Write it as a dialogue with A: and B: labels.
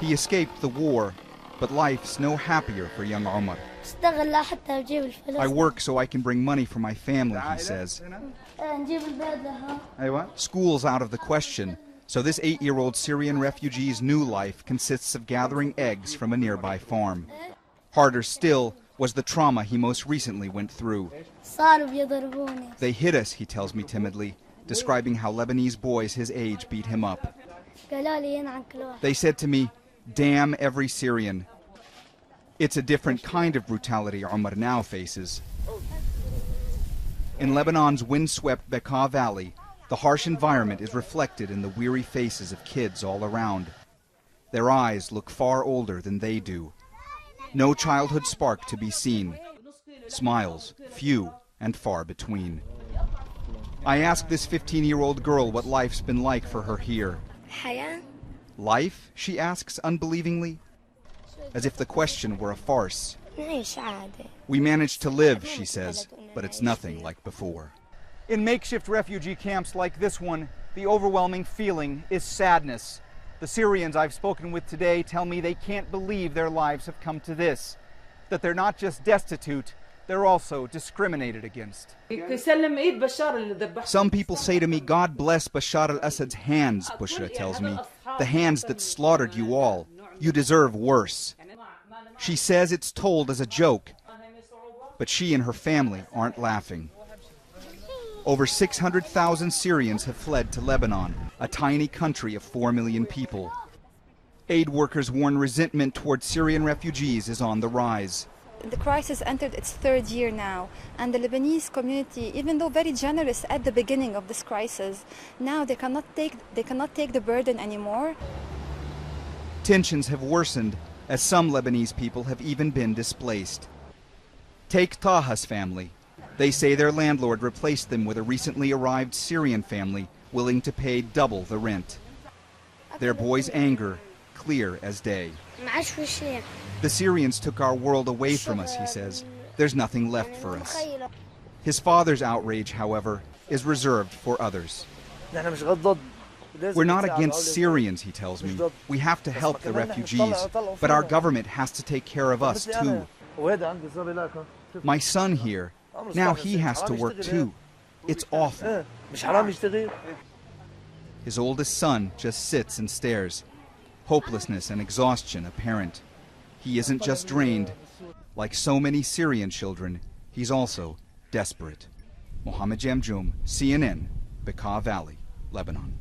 A: He escaped the war, but life's no happier for young Omar. I work so I can bring money for my family, he says. School's out of the question, so this 8-year-old Syrian refugee's new life consists of gathering eggs from a nearby farm. Harder still was the trauma he most recently went through. They hit us, he tells me timidly, describing how Lebanese boys his age beat him up. They said to me, "Damn every Syrian." It's a different kind of brutality Omar now faces. In Lebanon's windswept Bekaa Valley, the harsh environment is reflected in the weary faces of kids all around. Their eyes look far older than they do. No childhood spark to be seen. Smiles, few and far between. I ask this 15-year-old girl what life's been like for her here. Life, she asks unbelievingly, as if the question were a farce. We managed to live, she says, but it's nothing like before. In makeshift refugee camps like this one, the overwhelming feeling is sadness. The Syrians I've spoken with today tell me they can't believe their lives have come to this, that they're not just destitute, they're also discriminated against. Some people say to me, "God bless Bashar al-Assad's hands," Bushra tells me, "the hands that slaughtered you all. You deserve worse." She says it's told as a joke, but she and her family aren't laughing. Over 600,000 Syrians have fled to Lebanon, a tiny country of 4 million people. Aid workers warn resentment toward Syrian refugees is on the rise.
B: The crisis entered its 3rd year now, and the Lebanese community, even though very generous at the beginning of this crisis, now they cannot take the burden anymore.
A: Tensions have worsened as some Lebanese people have even been displaced. Take Taha's family. They say their landlord replaced them with a recently arrived Syrian family willing to pay double the rent. Their boy's anger clear as day. The Syrians took our world away from us, he says. There's nothing left for us. His father's outrage, however, is reserved for others. We're not against Syrians, he tells me. We have to help the refugees, but our government has to take care of us too. My son here, now he has to work too. It's awful. His oldest son just sits and stares. Hopelessness and exhaustion apparent. He isn't just drained. Like so many Syrian children, he's also desperate. Mohammed Jamjoom, CNN, Bekaa Valley, Lebanon.